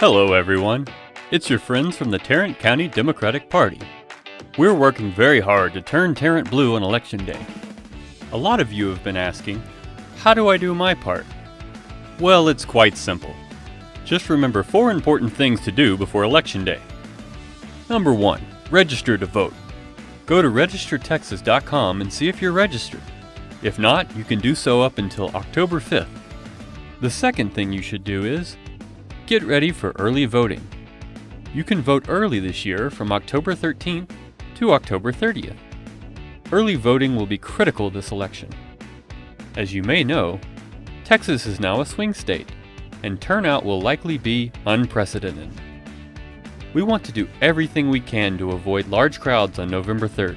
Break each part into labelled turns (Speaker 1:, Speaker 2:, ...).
Speaker 1: Hello everyone, it's your friends from the Tarrant County Democratic Party. We're working very hard to turn Tarrant blue on Election Day. A lot of you have been asking, how do I do my part? Well, it's quite simple. Just remember 4 important things to do before Election Day. Number 1, register to vote. Go to registertexas.com and see if you're registered. If not, you can do so up until October 5th. The second thing you should do is get ready for early voting. You can vote early this year from October 13th to October 30th. Early voting will be critical this election. As you may know, Texas is now a swing state, and turnout will likely be unprecedented. We want to do everything we can to avoid large crowds on November 3rd.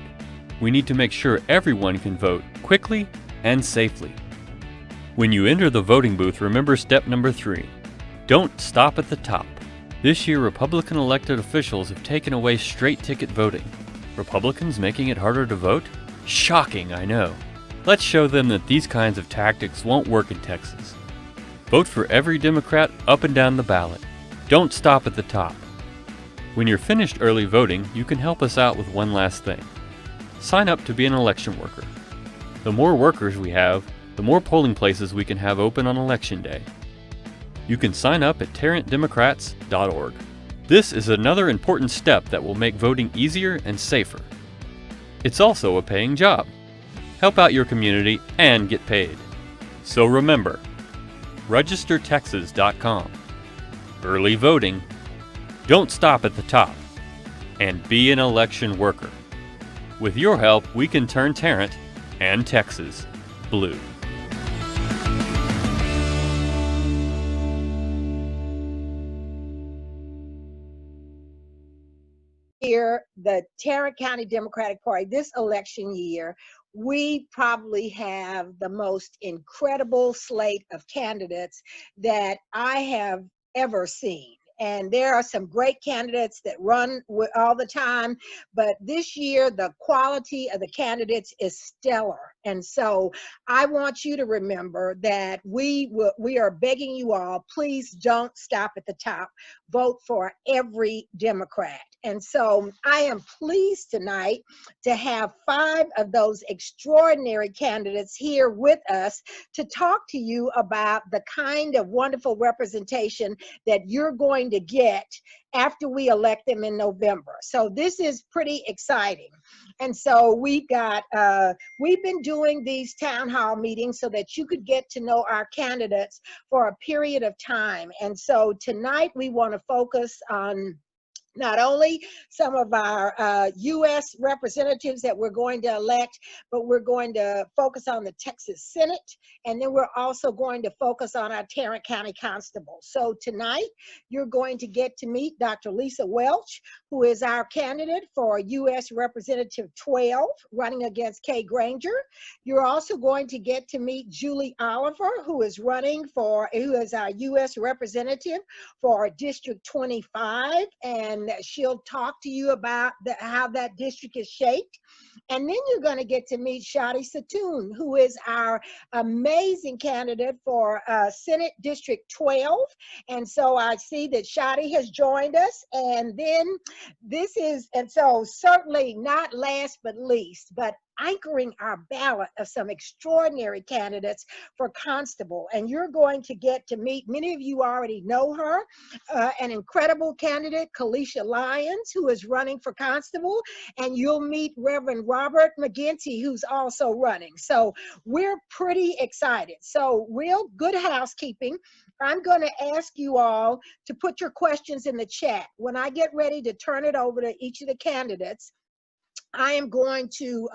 Speaker 1: We need to make sure everyone can vote quickly and safely. When you enter the voting booth, remember step number 3. Don't stop at the top. This year, Republican elected officials have taken away straight ticket voting. Republicans making it harder to vote? Shocking, I know. Let's show them that these kinds of tactics won't work in Texas. Vote for every Democrat up and down the ballot. Don't stop at the top. When you're finished early voting, you can help us out with one last thing. Sign up to be an election worker. The more workers we have, the more polling places we can have open on Election Day. You can sign up at tarrantdemocrats.org. This is another important step that will make voting easier and safer. It's also a paying job. Help out your community and get paid. So remember, registertexas.com. Early voting. Don't stop at the top. And be an election worker. With your help, we can turn Tarrant and Texas blue.
Speaker 2: Here, the Tarrant County Democratic Party, this election year, we probably have the most incredible slate of candidates that I have ever seen. And there are some great candidates that run all the time, but this year the quality of the candidates is stellar. And so I want you to remember that we are begging you all, please don't stop at the top. Vote for every Democrat. And so I am pleased tonight to have 5 of those extraordinary candidates here with us to talk to you about the kind of wonderful representation that you're going to get after we elect them in November. So this is pretty exciting. And so we've been doing these town hall meetings so that you could get to know our candidates for a period of time. And so tonight we want to focus on not only some of our U.S. representatives that we're going to elect, but we're going to focus on the Texas Senate, and then we're also going to focus on our Tarrant County Constable. So tonight, you're going to get to meet Dr. Lisa Welch, who is our candidate for U.S. Representative 12, running against Kay Granger. You're also going to get to meet Julie Oliver, who is our U.S. representative for District 25, and she'll talk to you about how that district is shaped. And then you're going to get to meet Shadi Zitoon, who is our amazing candidate for Senate District 12. And so I see that Shadi has joined us. And then certainly not last but least, but anchoring our ballot of some extraordinary candidates for Constable. And you're going to get to meet, many of you already know her, an incredible candidate, Kelicia Lyons, who is running for Constable. And you'll meet Reverend Robert McGinty, who's also running. So we're pretty excited. So real good housekeeping. I'm going to ask you all to put your questions in the chat. When I get ready to turn it over to each of the candidates, I am going to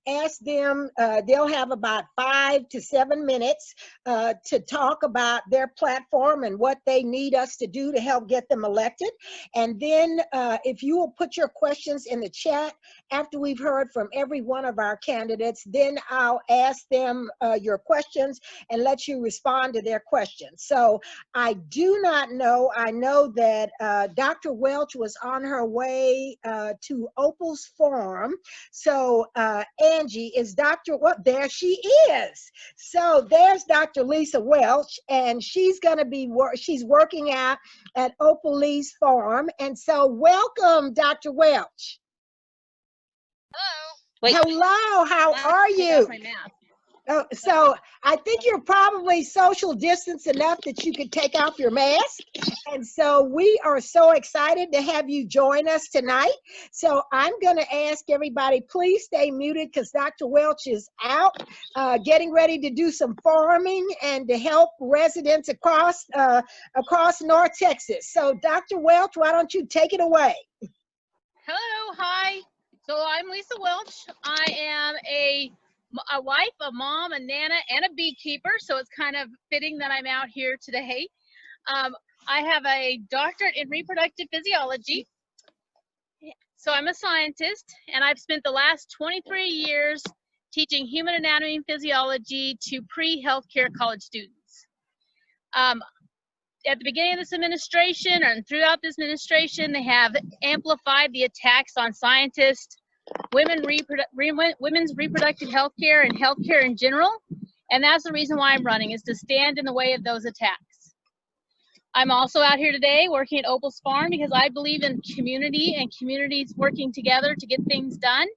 Speaker 2: ask them, they'll have about 5 to 7 minutes to talk about their platform and what they need us to do to help get them elected. And then if you will put your questions in the chat after we've heard from every one of our candidates, then I'll ask them your questions and let you respond to their questions. So I do not know, I know that Dr. Welch was on her way to Opal's Farm Farm. So Angie is well, there she is. So there's Dr. Lisa Welch, and she's going to be, she's working out at Opal Lee's Farm. And so welcome, Dr. Welch.
Speaker 3: Hello. Wait.
Speaker 2: Hello, how are you? Oh, so I think you're probably social distance enough that you could take off your mask. And so we are so excited to have you join us tonight. So I'm going to ask everybody, please stay muted because Dr. Welch is out getting ready to do some farming and to help residents across North Texas. So Dr. Welch, why don't you take it away?
Speaker 3: Hello, hi. So I'm Lisa Welch. I am a wife, a mom, a nana, and a beekeeper. So it's kind of fitting that I'm out here today. I have a doctorate in reproductive physiology. So I'm a scientist, and I've spent the last 23 years teaching human anatomy and physiology to pre-healthcare college students. At the beginning of this administration and throughout this administration, they have amplified the attacks on scientists, women's reproductive health care, and healthcare in general. And that's the reason why I'm running, is to stand in the way of those attacks. I'm also out here today working at Opal's Farm because I believe in community and communities working together to get things done,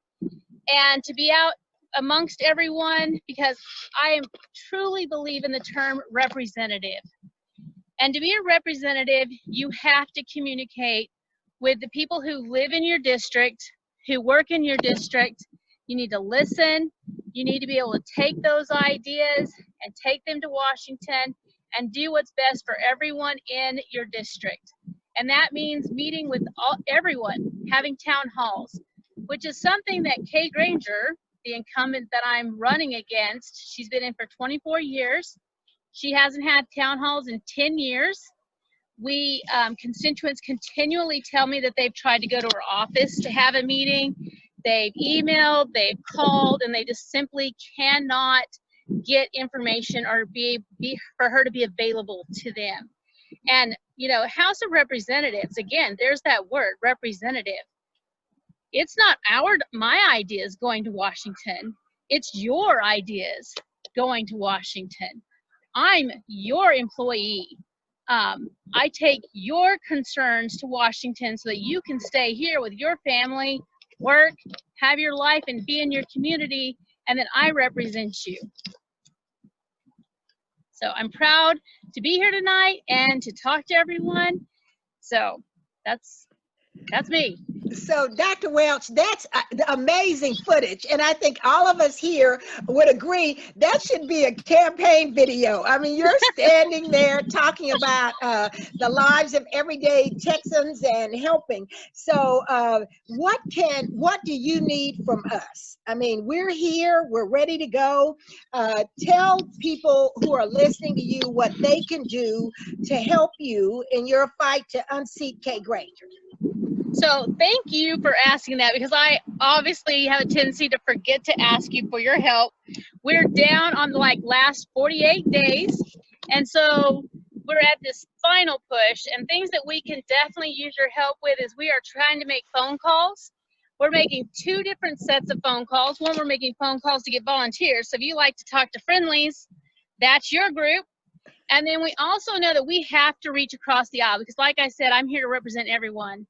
Speaker 3: and to be out amongst everyone because I truly believe in the term representative. And to be a representative, you have to communicate with the people who live in your district, who work in your district. You need to listen. You need to be able to take those ideas and take them to Washington and do what's best for everyone in your district. And that means meeting with everyone, having town halls, which is something that Kay Granger, the incumbent that I'm running against, she's been in for 24 years. She hasn't had town halls in 10 years. We constituents continually tell me that they've tried to go to her office to have a meeting. They've emailed, they've called, and they just simply cannot get information or for her to be available to them. And, you know, House of Representatives, again, there's that word, representative. It's not my ideas going to Washington. It's your ideas going to Washington. I'm your employee. I take your concerns to Washington so that you can stay here with your family, work, have your life, and be in your community, and that I represent you. So I'm proud to be here tonight and to talk to everyone. So that's me.
Speaker 2: So Dr. Welch, that's amazing footage. And I think all of us here would agree that should be a campaign video. I mean, you're standing there talking about the lives of everyday Texans and helping. So what do you need from us? I mean, we're here, we're ready to go. Tell people who are listening to you what they can do to help you in your fight to unseat Kay Granger.
Speaker 3: So thank you for asking that, because I obviously have a tendency to forget to ask you for your help. We're down on the last 48 days. And so we're at this final push, and things that we can definitely use your help with is we are trying to make phone calls. We're making 2 different sets of phone calls. One, we're making phone calls to get volunteers. So if you like to talk to friendlies, that's your group. And then we also know that we have to reach across the aisle because, like I said, I'm here to represent everyone.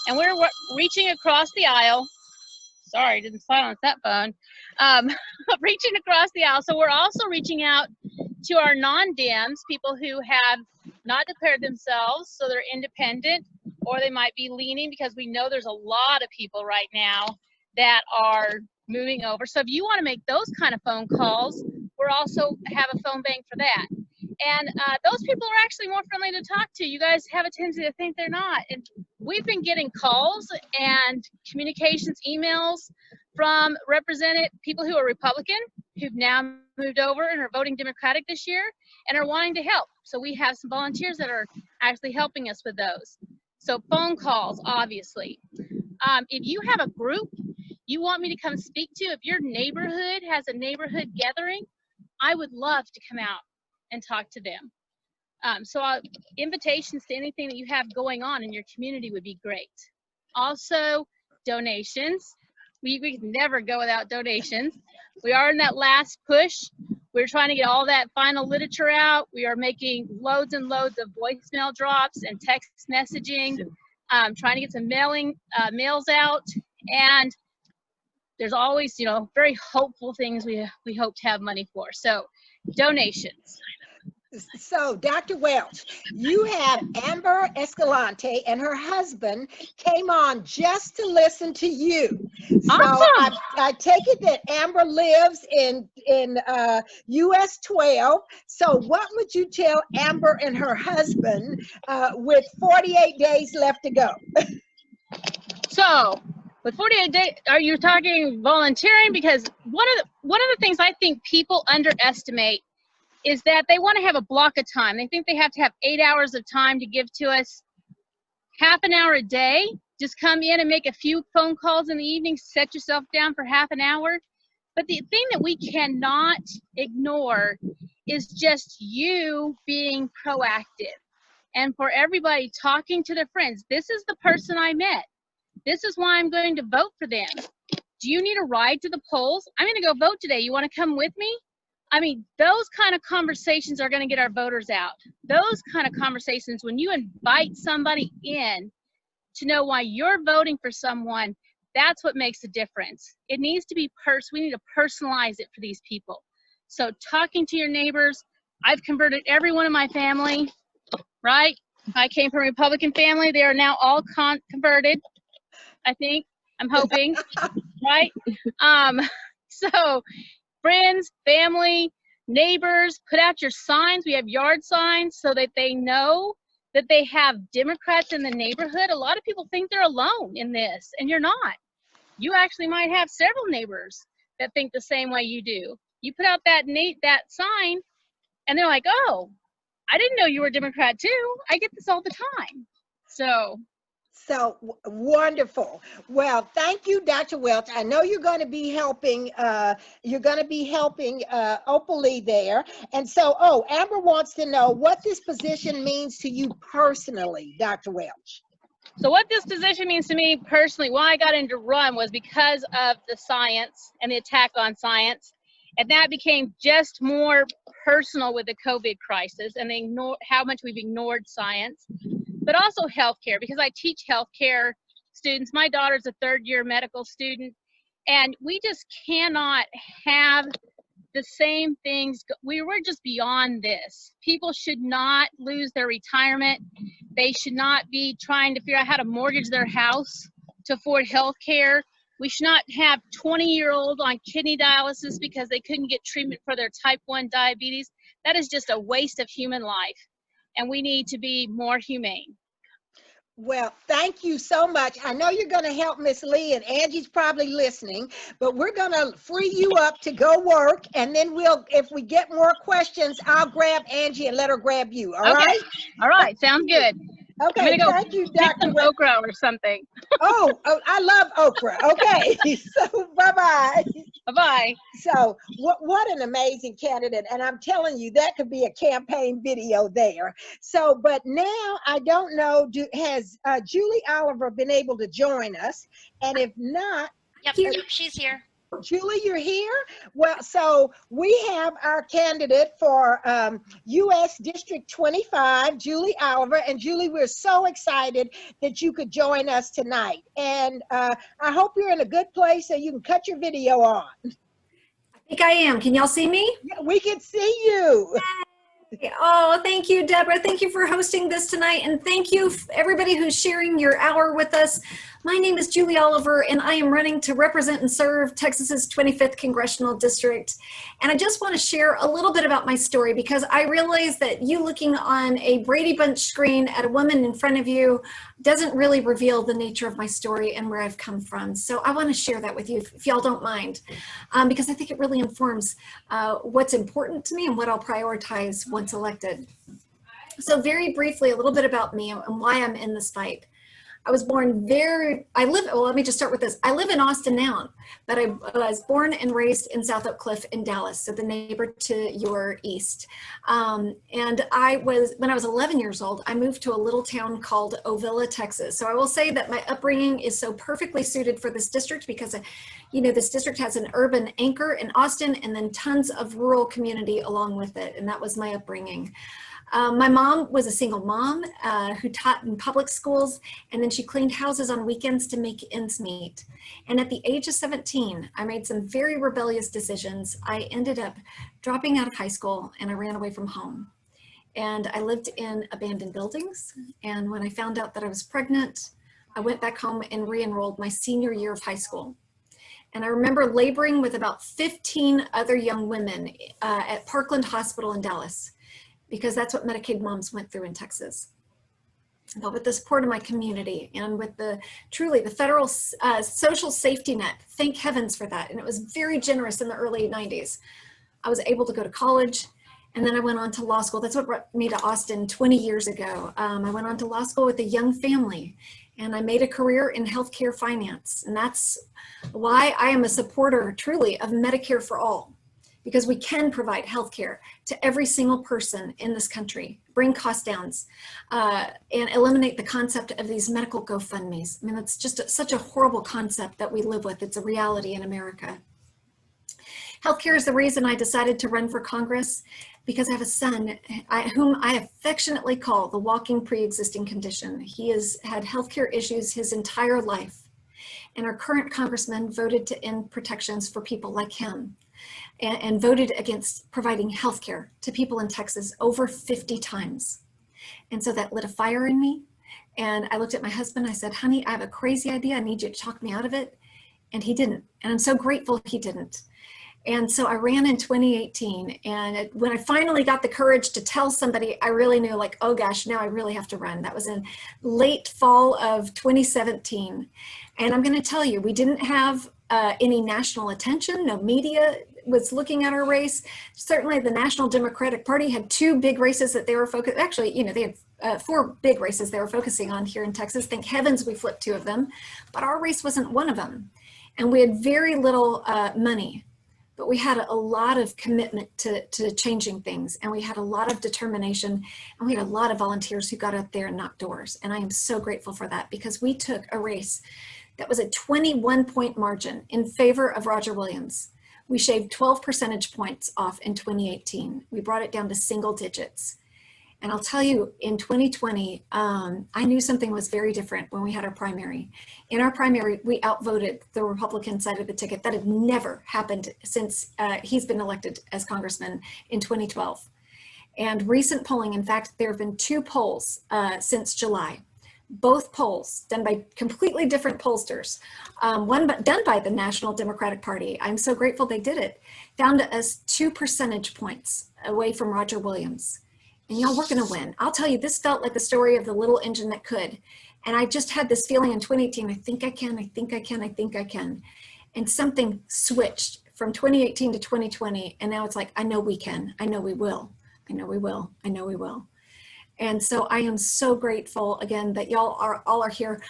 Speaker 3: And we're reaching across the aisle. Sorry, didn't silence that phone. Reaching across the aisle. So we're also reaching out to our non-Dems, people who have not declared themselves, so they're independent, or they might be leaning, because we know there's a lot of people right now that are moving over. So if you want to make those kind of phone calls, we're also have a phone bank for that. And those people are actually more friendly to talk to. You guys have a tendency to think they're not. And we've been getting calls and communications, emails from people who are Republican, who've now moved over and are voting Democratic this year and are wanting to help. So we have some volunteers that are actually helping us with those. So phone calls, obviously. If you have a group you want me to come speak to, if your neighborhood has a neighborhood gathering, I would love to come out and talk to them. Invitations to anything that you have going on in your community would be great. Also, donations. we can never go without donations. We are in that last push. We're trying to get all that final literature out. We are making loads and loads of voicemail drops and text messaging, trying to get some mails out. And there's always, you know, very hopeful things we hope to have money for. So donations.
Speaker 2: So, Dr. Welch, you have Amber Escalante and her husband came on just to listen to you. So
Speaker 3: Awesome.
Speaker 2: I take it that Amber lives in US 12. So what would you tell Amber and her husband with 48 days left to go?
Speaker 3: So with 48 days, are you talking volunteering? Because one of the things I think people underestimate is that they want to have a block of time. They think they have to have 8 hours of time to give to us. Half an hour a day, just come in and make a few phone calls in the evening, set yourself down for half an hour. But the thing that we cannot ignore is just you being proactive. And for everybody talking to their friends, this is the person I met. This is why I'm going to vote for them. Do you need a ride to the polls? I'm going to go vote today. You want to come with me? I mean, those kind of conversations are going to get our voters out. Those kind of conversations, when you invite somebody in to know why you're voting for someone, that's what makes a difference. It needs to be we need to personalize it for these people. So talking to your neighbors, I've converted every one of my family, right? I came from a Republican family. They are now all converted, I think. I'm hoping, right? So friends, family, neighbors, put out your signs. We have yard signs so that they know that they have Democrats in the neighborhood. A lot of people think they're alone in this, and you're not. You actually might have several neighbors that think the same way you do. You put out that sign, and they're like, oh, I didn't know you were a Democrat too. I get this all the time.
Speaker 2: So wonderful. Well, thank you, Dr. Welch. I know you're going to be helping. Opal Lee there. And so, Amber wants to know what this position means to you personally, Dr. Welch.
Speaker 3: So what this position means to me personally, why I got into run was because of the science and the attack on science. And that became just more personal with the COVID crisis and how much we've ignored science. But also healthcare, because I teach healthcare students. My daughter's a third-year medical student, and we just cannot have the same things. We're just beyond this. People should not lose their retirement. They should not be trying to figure out how to mortgage their house to afford healthcare. We should not have 20-year-olds on kidney dialysis because they couldn't get treatment for their type 1 diabetes. That is just a waste of human life. And we need to be more humane.
Speaker 2: Well, thank you so much. I know you're going to help Miss Lee, and Angie's probably listening, but we're going to free you up to go work, and then if we get more questions, I'll grab Angie and let her grab you. All right?
Speaker 3: All right. Sounds good.
Speaker 2: Okay. Thank you, Dr.
Speaker 3: Some okra or something.
Speaker 2: Oh, I love okra. Okay. So bye-bye.
Speaker 3: Bye-bye.
Speaker 2: So what an amazing candidate. And I'm telling you, that could be a campaign video there. So, but now I don't know, has Julie Oliver been able to join us? And if not.
Speaker 4: Yep, she's here.
Speaker 2: Julie, you're here? Well, so we have our candidate for U.S. District 25, Julie Oliver. And Julie, we're so excited that you could join us tonight. And I hope you're in a good place so you can cut your video on.
Speaker 5: I think I am. Can y'all see me?
Speaker 2: Yeah, we can see you.
Speaker 5: Oh, thank you, Deborah. Thank you for hosting this tonight. And thank you, everybody who's sharing your hour with us. My name is Julie Oliver, and I am running to represent and serve Texas's 25th Congressional District. And I just want to share a little bit about my story, because I realize that you looking on a Brady Bunch screen at a woman in front of you doesn't really reveal the nature of my story and where I've come from. So I want to share that with you, if y'all don't mind, because I think it really informs what's important to me and what I'll prioritize once elected. So very briefly, a little bit about me and why I'm in this fight. I was born well, let me just start with this. I live in Austin now, but I was born and raised in South Oak Cliff in Dallas, so the neighbor to your east. And when I was 11 years old, I moved to a little town called Ovilla, Texas. So I will say that my upbringing is so perfectly suited for this district because, this district has an urban anchor in Austin and then tons of rural community along with it. And that was my upbringing. My mom was a single mom who taught in public schools, and then she cleaned houses on weekends to make ends meet. And at the age of 17, I made some very rebellious decisions. I ended up dropping out of high school and I ran away from home. And I lived in abandoned buildings. And when I found out that I was pregnant, I went back home and re-enrolled my senior year of high school. And I remember laboring with about 15 other young women at Parkland Hospital in Dallas, because that's what Medicaid moms went through in Texas. But with the support of my community and with the federal social safety net, thank heavens for that. And it was very generous in the early 90s. I was able to go to college, and then I went on to law school. That's what brought me to Austin 20 years ago. I went on to law school with a young family, and I made a career in healthcare finance. And that's why I am a supporter truly of Medicare for all, because we can provide healthcare to every single person in this country, bring cost downs, and eliminate the concept of these medical GoFundMes. I mean, that's just such a horrible concept that we live with. It's a reality in America. Healthcare is the reason I decided to run for Congress, because I have a son whom I affectionately call the walking pre-existing condition. He has had healthcare issues his entire life, and our current congressman voted to end protections for people like him, and voted against providing health care to people in Texas over 50 times. And so that lit a fire in me. And I looked at my husband, I said, honey, I have a crazy idea. I need you to talk me out of it. And he didn't. And I'm so grateful he didn't. And so I ran in 2018. And when I finally got the courage to tell somebody, I really knew, like, oh gosh, now I really have to run. That was in late fall of 2017. And I'm going to tell you, we didn't have any national attention. No media was looking at our race. Certainly the National Democratic Party had two big races that they were focused, actually, they had 4 big races they were focusing on here in Texas. Thank heavens we flipped 2 of them, but our race wasn't one of them. And we had very little money, but we had a lot of commitment to changing things. And we had a lot of determination, and we had a lot of volunteers who got up there and knocked doors. And I am so grateful for that, because we took a race that was a 21-point margin in favor of Roger Williams. We shaved 12 percentage points off in 2018. We brought it down to single digits. And I'll tell you, in 2020, I knew something was very different when we had our primary. In our primary, we outvoted the Republican side of the ticket. That had never happened since he's been elected as congressman in 2012. And recent polling, in fact, there have been 2 polls since July. Both polls done by completely different pollsters, one done by the National Democratic Party. I'm so grateful they did it. Found us 2 percentage points away from Roger Williams. And y'all, we're gonna win. I'll tell you, this felt like the story of the little engine that could. And I just had this feeling in 2018, I think I can, I think I can, I think I can. And something switched from 2018 to 2020. And now it's like, I know we can, I know we will, I know we will, I know we will. And so I am so grateful again that y'all all are here.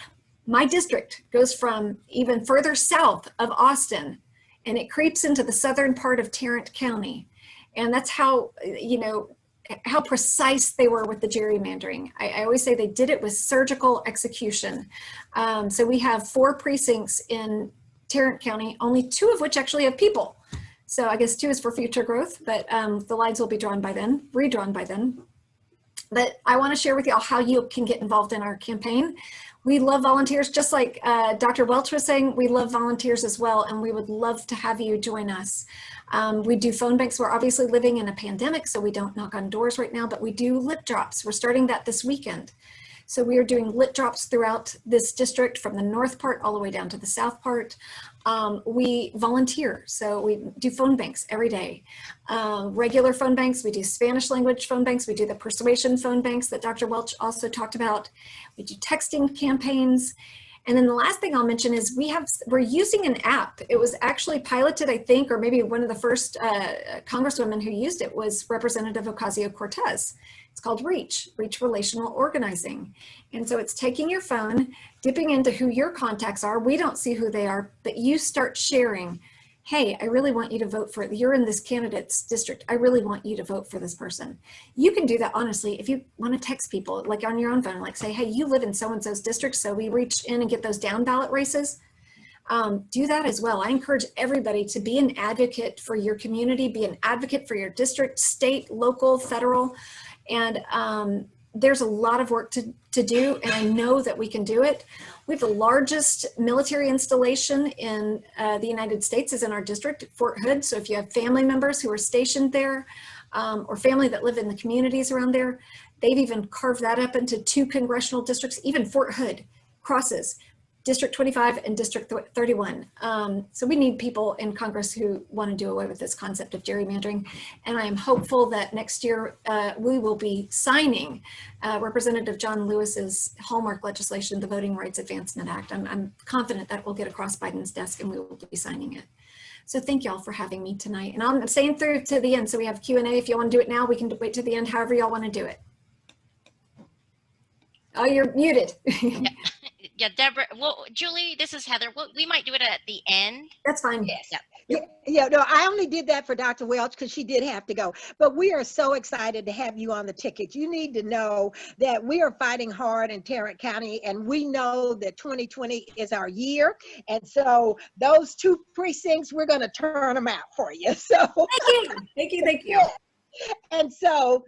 Speaker 5: My district goes from even further south of Austin, and it creeps into the southern part of Tarrant County. And that's how, how precise they were with the gerrymandering. I always say they did it with surgical execution. So we have 4 precincts in Tarrant County, only 2 of which actually have people. So I guess 2 is for future growth, but the lines will be redrawn by then. But I want to share with y'all how you can get involved in our campaign. We love volunteers, just like Dr. Welch was saying, we love volunteers as well, and we would love to have you join us. We do phone banks. We're obviously living in a pandemic, so we don't knock on doors right now, but we do lit drops. We're starting that this weekend. So we are doing lit drops throughout this district, from the north part all the way down to the south part. We volunteer, so we do phone banks every day. Regular phone banks, we do Spanish language phone banks, we do the persuasion phone banks that Dr. Welch also talked about. We do texting campaigns, And then the last thing I'll mention is we're using an app. It was actually piloted, I think, or maybe one of the first congresswomen who used it was Representative Ocasio-Cortez. It's called Reach Relational Organizing. And so it's taking your phone, dipping into who your contacts are. We don't see who they are, but you start sharing, hey, I really want you to vote for, you're in this candidate's district. I really want you to vote for this person. You can do that honestly if you want to text people, like on your own phone, like say, hey, you live in so-and-so's district, so we reach in and get those down ballot races. Do that as well. I encourage everybody to be an advocate for your community, be an advocate for your district, state, local, federal. And there's a lot of work to do, and I know that we can do it. We have the largest military installation in the United States is in our district, Fort Hood. So if you have family members who are stationed there or family that live in the communities around there, they've even carved that up into 2 congressional districts. Even Fort Hood crosses District 25 and District 31. So we need people in Congress who want to do away with this concept of gerrymandering. And I am hopeful that next year we will be signing Representative John Lewis's hallmark legislation, the Voting Rights Advancement Act. I'm confident that will get across Biden's desk and we will be signing it. So thank y'all for having me tonight. And I'm staying through to the end. So we have Q&A. If you want to do it now, we can wait to the end, however y'all want to do it. Oh, you're muted.
Speaker 4: Yeah, Deborah, well, Julie, this is Heather. We might do it at the end.
Speaker 5: That's fine.
Speaker 4: Yes.
Speaker 2: Yeah, no, I only did that for Dr. Welch because she did have to go. But we are so excited to have you on the ticket. You need to know that we are fighting hard in Tarrant County, and we know that 2020 is our year. And so those 2 precincts, we're going to turn them out for you. So
Speaker 5: Thank you.
Speaker 2: And so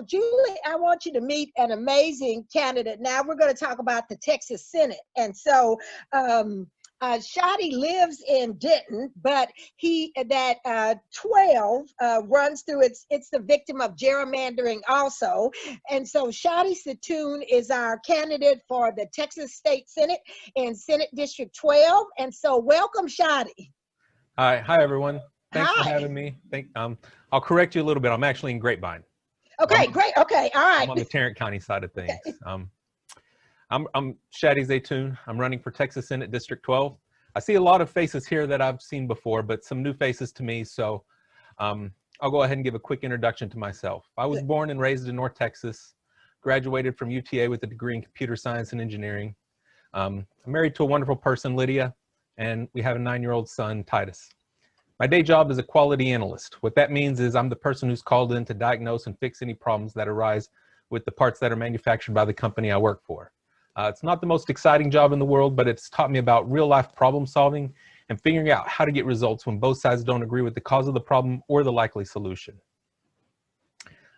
Speaker 2: Julie, I want you to meet an amazing candidate. Now we're going to talk about the Texas Senate. And so Shadi lives in Denton, but 12 runs through it's the victim of gerrymandering also. And so Shadi Zitoon is our candidate for the Texas State Senate in Senate District 12. And so welcome, Shadi.
Speaker 6: Hi everyone. Thanks for having me. I'll correct you a little bit. I'm actually in Grapevine.
Speaker 2: Okay, great. Okay, all right.
Speaker 6: I'm on the Tarrant County side of things. I'm Shadi Zitoon. I'm running for Texas Senate District 12. I see a lot of faces here that I've seen before, but some new faces to me. So I'll go ahead and give a quick introduction to myself. I was born and raised in North Texas, graduated from UTA with a degree in computer science and engineering. I'm married to a wonderful person, Lydia, and we have a 9-year-old son, Titus. My day job is a quality analyst. What that means is I'm the person who's called in to diagnose and fix any problems that arise with the parts that are manufactured by the company I work for. It's not the most exciting job in the world, but it's taught me about real-life problem solving and figuring out how to get results when both sides don't agree with the cause of the problem or the likely solution.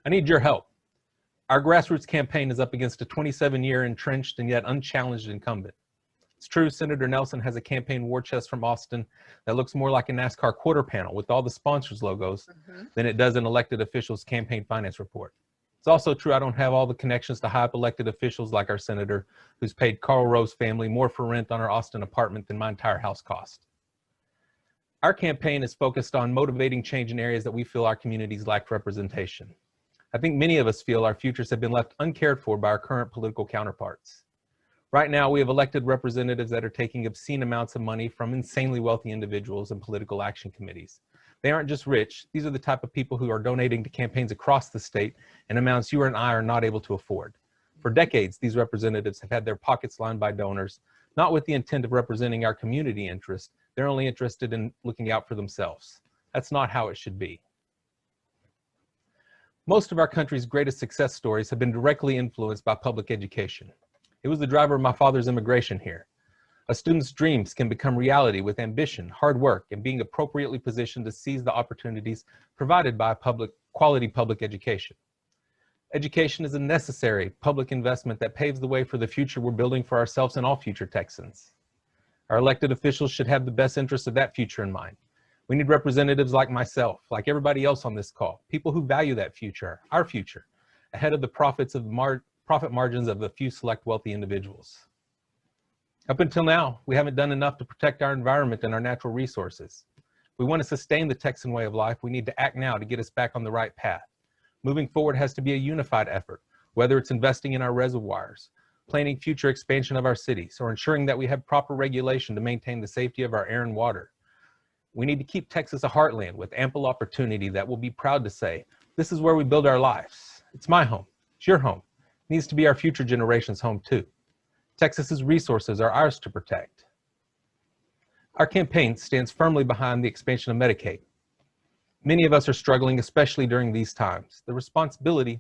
Speaker 6: I need your help. Our grassroots campaign is up against a 27-year entrenched and yet unchallenged incumbent. It's true, Senator Nelson has a campaign war chest from Austin that looks more like a NASCAR quarter panel with all the sponsors' logos than it does an elected official's campaign finance report. It's also true I don't have all the connections to high-up elected officials like our senator, who's paid Carl Rowe's family more for rent on our Austin apartment than my entire house cost. Our campaign is focused on motivating change in areas that we feel our communities lack representation. I think many of us feel our futures have been left uncared for by our current political counterparts. Right now, we have elected representatives that are taking obscene amounts of money from insanely wealthy individuals and political action committees. They aren't just rich. These are the type of people who are donating to campaigns across the state in amounts you and I are not able to afford. For decades, these representatives have had their pockets lined by donors, not with the intent of representing our community interest. They're only interested in looking out for themselves. That's not how it should be. Most of our country's greatest success stories have been directly influenced by public education. It was the driver of my father's immigration here. A student's dreams can become reality with ambition, hard work, and being appropriately positioned to seize the opportunities provided by quality public education. Education is a necessary public investment that paves the way for the future we're building for ourselves and all future Texans. Our elected officials should have the best interests of that future in mind. We need representatives like myself, like everybody else on this call, people who value that future, our future, ahead of the profit margins of a few select wealthy individuals. Up until now, we haven't done enough to protect our environment and our natural resources. If we want to sustain the Texan way of life, we need to act now to get us back on the right path. Moving forward has to be a unified effort, whether it's investing in our reservoirs, planning future expansion of our cities, or ensuring that we have proper regulation to maintain the safety of our air and water. We need to keep Texas a heartland with ample opportunity that we'll be proud to say, this is where we build our lives. It's my home, it's your home. It needs to be our future generation's home too. Texas's resources are ours to protect. Our campaign stands firmly behind the expansion of Medicaid. Many of us are struggling, especially during these times. The responsibility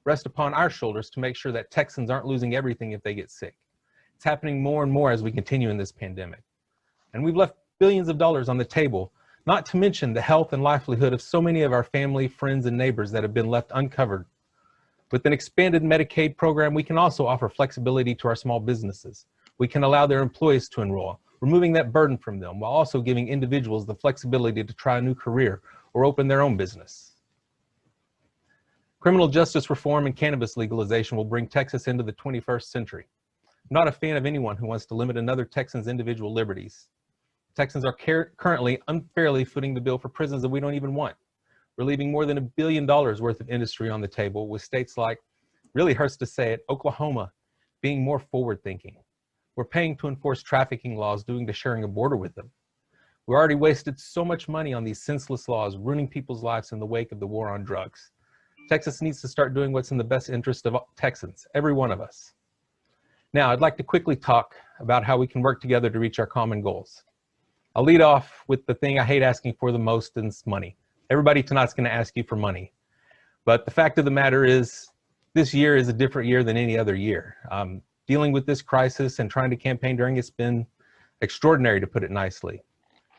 Speaker 6: rests upon our shoulders to make sure that Texans aren't losing everything if they get sick. It's happening more and more as we continue in this pandemic. And we've left billions of dollars on the table, not to mention the health and livelihood of so many of our family, friends, and neighbors that have been left uncovered. With an expanded Medicaid program, we can also offer flexibility to our small businesses. We can allow their employees to enroll, removing that burden from them, while also giving individuals the flexibility to try a new career or open their own business. Criminal justice reform and cannabis legalization will bring Texas into the 21st century. I'm not a fan of anyone who wants to limit another Texan's individual liberties. Texans are currently unfairly footing the bill for prisons that we don't even want. We're leaving more than $1 billion worth of industry on the table, with states like, really hurts to say it, Oklahoma being more forward-thinking. We're paying to enforce trafficking laws due to sharing a border with them. We already wasted so much money on these senseless laws, ruining people's lives in the wake of the war on drugs. Texas needs to start doing what's in the best interest of Texans, every one of us. Now, I'd like to quickly talk about how we can work together to reach our common goals. I'll lead off with the thing I hate asking for the most, and it's money. Everybody tonight's going to ask you for money. But the fact of the matter is, this year is a different year than any other year. Dealing with this crisis and trying to campaign during it's been extraordinary, to put it nicely.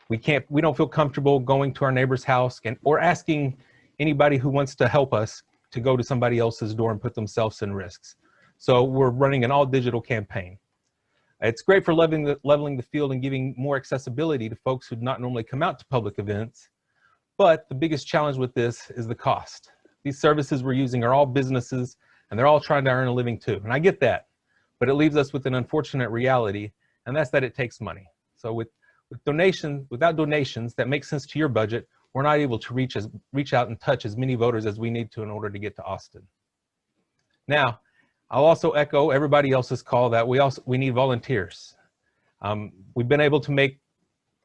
Speaker 6: We don't feel comfortable going to our neighbor's house or asking anybody who wants to help us to go to somebody else's door and put themselves in risks. So we're running an all digital campaign. It's great for leveling the field and giving more accessibility to folks who not normally come out to public events. But the biggest challenge with this is the cost. These services we're using are all businesses, and they're all trying to earn a living too. And I get that, but it leaves us with an unfortunate reality, and that's that it takes money. So without donations that make sense to your budget, we're not able to reach out and touch as many voters as we need to in order to get to Austin. Now, I'll also echo everybody else's call that we need volunteers. We've been able to make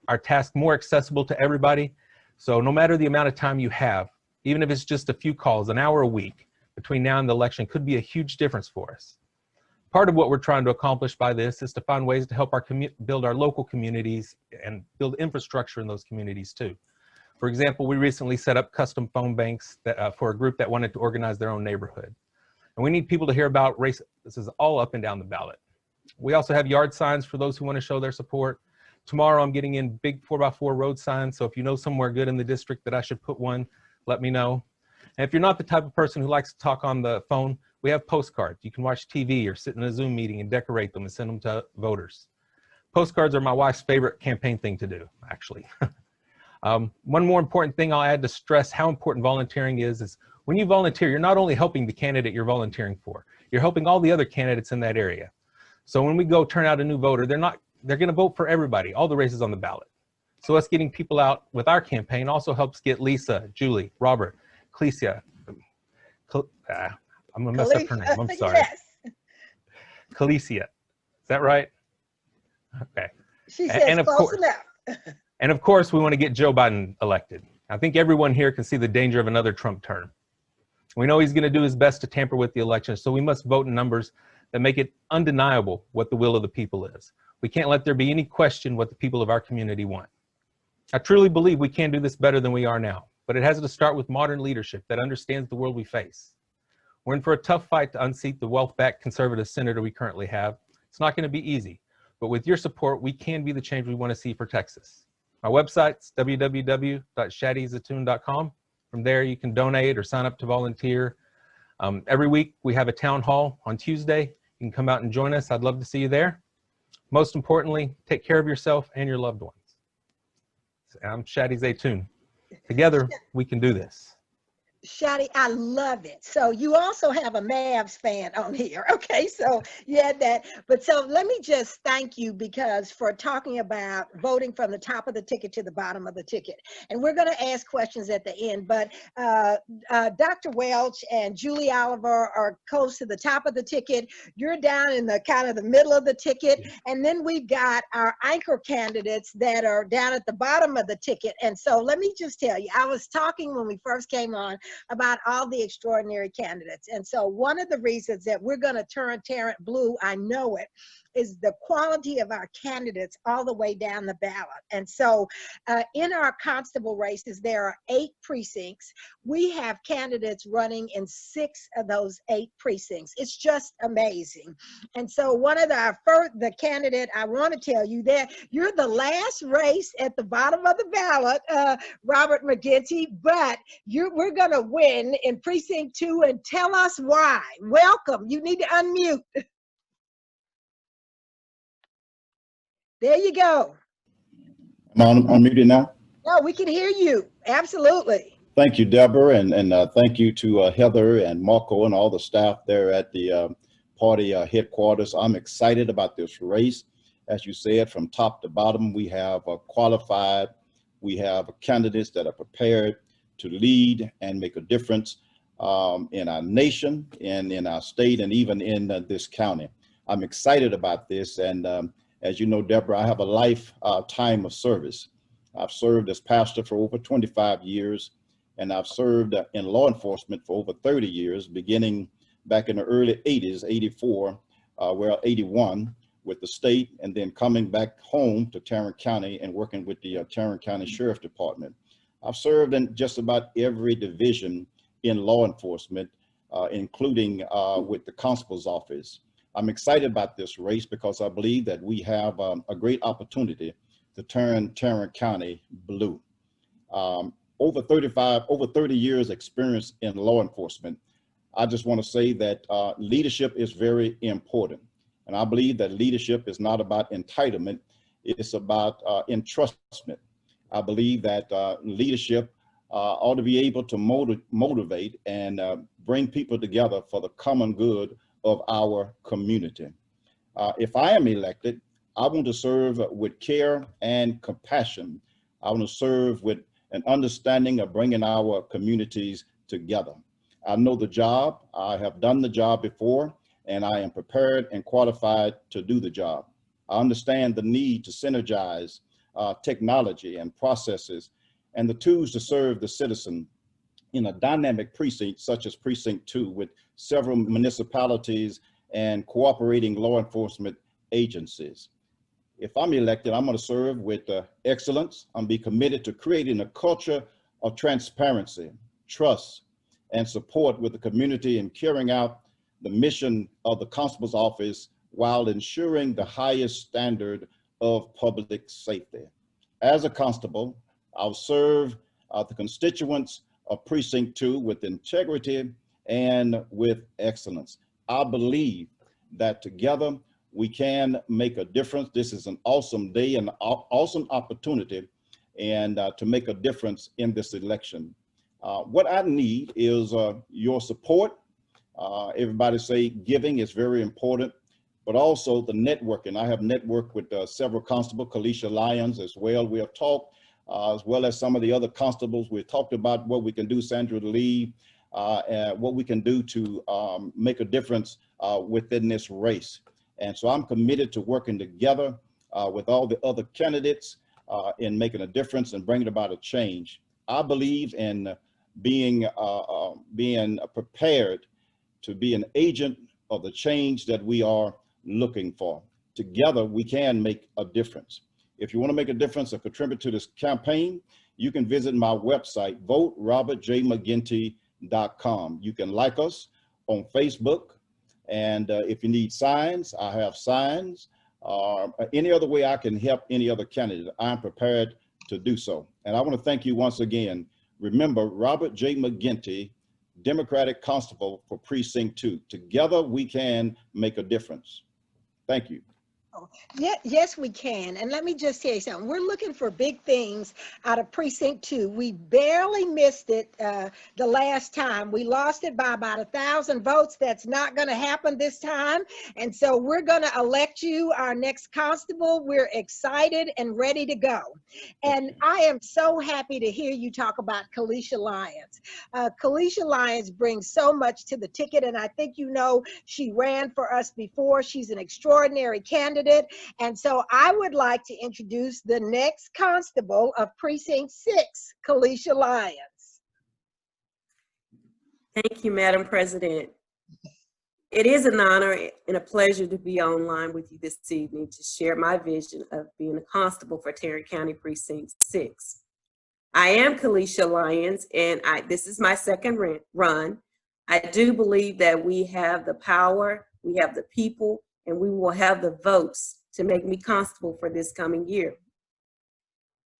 Speaker 6: our task more accessible to everybody. So no matter the amount of time you have, even if it's just a few calls, an hour a week between now and the election, could be a huge difference for us. Part of what we're trying to accomplish by this is to find ways to help build our local communities and build infrastructure in those communities too. For example, we recently set up custom phone banks for a group that wanted to organize their own neighborhood. And we need people to hear about race. This is all up and down the ballot. We also have yard signs for those who want to show their support. Tomorrow I'm getting in big 4x4 road signs, so if you know somewhere good in the district that I should put one, let me know. And if you're not the type of person who likes to talk on the phone, we have postcards. You can watch TV or sit in a Zoom meeting and decorate them and send them to voters. Postcards are my wife's favorite campaign thing to do, actually. One more important thing I'll add to stress how important volunteering is when you volunteer, you're not only helping the candidate you're volunteering for, you're helping all the other candidates in that area. So when we go turn out a new voter, they're going to vote for everybody, all the races on the ballot. So us getting people out with our campaign also helps get Lisa, Julie, Robert, Kelicia, I'm gonna mess up her name, I'm sorry.
Speaker 2: Yes.
Speaker 6: Kelicia, is that right? Okay.
Speaker 2: She says close enough.
Speaker 6: And of course, we want to get Joe Biden elected. I think everyone here can see the danger of another Trump term. We know he's going to do his best to tamper with the election, so we must vote in numbers that make it undeniable what the will of the people is. We can't let there be any question what the people of our community want. I truly believe we can do this better than we are now, but it has to start with modern leadership that understands the world we face. We're in for a tough fight to unseat the wealth-backed conservative senator we currently have. It's not going to be easy, but with your support, we can be the change we want to see for Texas. My website's www.shadizitoon.com. From there, you can donate or sign up to volunteer. Every week, we have a town hall on Tuesday. You can come out and join us. I'd love to see you there. Most importantly, take care of yourself and your loved ones. I'm Shadi Zitoon. Together, we can do this.
Speaker 2: Shadi, I love it. So you also have a Mavs fan on here. Okay, so you had that. But so let me just thank you because for talking about voting from the top of the ticket to the bottom of the ticket. And we're going to ask questions at the end. But Dr. Welch and Julie Oliver are close to the top of the ticket. You're down in the kind of the middle of the ticket. And then we've got our anchor candidates that are down at the bottom of the ticket. And so let me just tell you, I was talking when we first came on about all the extraordinary candidates. And so one of the reasons that we're going to turn Tarrant blue, I know it, is the quality of our candidates all the way down the ballot. And so in our constable races, there are 8 precincts. We have candidates running in 6 of those 8 precincts. It's just amazing. And so one of the candidate, I want to tell you that you're the last race at the bottom of the ballot, Robert McGinty, but we're going to win in precinct 2, and tell us why. Welcome. You need to unmute. There you go.
Speaker 7: I'm unmuted now.
Speaker 2: No, we can hear you. Absolutely.
Speaker 7: Thank you, Deborah, and thank you to Heather and Marco and all the staff there at the party headquarters. I'm excited about this race. As you said, from top to bottom, we have qualified, we have candidates that are prepared to lead and make a difference in our nation and in our state and even in this county. I'm excited about this, and as you know, Deborah, I have a lifetime of service. I've served as pastor for over 25 years, and I've served in law enforcement for over 30 years, beginning back in the early 80s, 84, 81 with the state, and then coming back home to Tarrant County and working with the Tarrant County Sheriff Department. I've served in just about every division in law enforcement, including with the Constable's office. I'm excited about this race because I believe that we have a great opportunity to turn Tarrant County blue. Over 30 years experience in law enforcement, I just want to say that leadership is very important. And I believe that leadership is not about entitlement, it's about entrustment. I believe that leadership ought to be able to motivate and bring people together for the common good of our community. If I am elected, I want to serve with care and compassion. I want to serve with an understanding of bringing our communities together. I know the job, I have done the job before, and I am prepared and qualified to do the job. I understand the need to synergize technology and processes and the tools to serve the citizen in a dynamic precinct such as Precinct 2 with several municipalities and cooperating law enforcement agencies. If I'm elected, I'm going to serve with excellence. I'm be committed to creating a culture of transparency, trust, and support with the community and carrying out the mission of the Constable's office while ensuring the highest standard of public safety. As a constable, I'll serve the constituents of Precinct 2 with integrity and with excellence. I believe that together we can make a difference. This is an awesome day, an awesome opportunity, and to make a difference in this election. What I need is your support. Everybody say giving is very important, but also the networking. I have networked with several constables, Kelicia, Lyons as well. We have talked, as well as some of the other constables. We've talked about what we can do, Sandra Lee, what we can do to make a difference within this race. And so I'm committed to working together with all the other candidates in making a difference and bringing about a change. I believe in being prepared to be an agent of the change that we are looking for. Together, we can make a difference. If you want to make a difference or contribute to this campaign, you can visit my website, voterobertjmcginty.com. You can like us on Facebook. And if you need signs, I have signs. Any other way I can help any other candidate, I'm prepared to do so. And I want to thank you once again. Remember, Robert J. McGinty, Democratic Constable for Precinct 2. Together, we can make a difference. Thank you.
Speaker 2: Yeah, yes, we can. And let me just tell you something. We're looking for big things out of Precinct 2. We barely missed it the last time. We lost it by about 1,000 votes. That's not going to happen this time. And so we're going to elect you our next constable. We're excited and ready to go. And I am so happy to hear you talk about Kelicia Lyons. Kelicia Lyons brings so much to the ticket. And I think you know she ran for us before. She's an extraordinary candidate. And so I would like to introduce the next constable of Precinct 6, Kelicia Lyons.
Speaker 8: Thank you, Madam President. It is an honor and a pleasure to be online with you this evening to share my vision of being a constable for Tarrant County Precinct 6. I am Kelicia Lyons, and this is my second run. I do believe that we have the power, we have the people, and we will have the votes to make me constable for this coming year.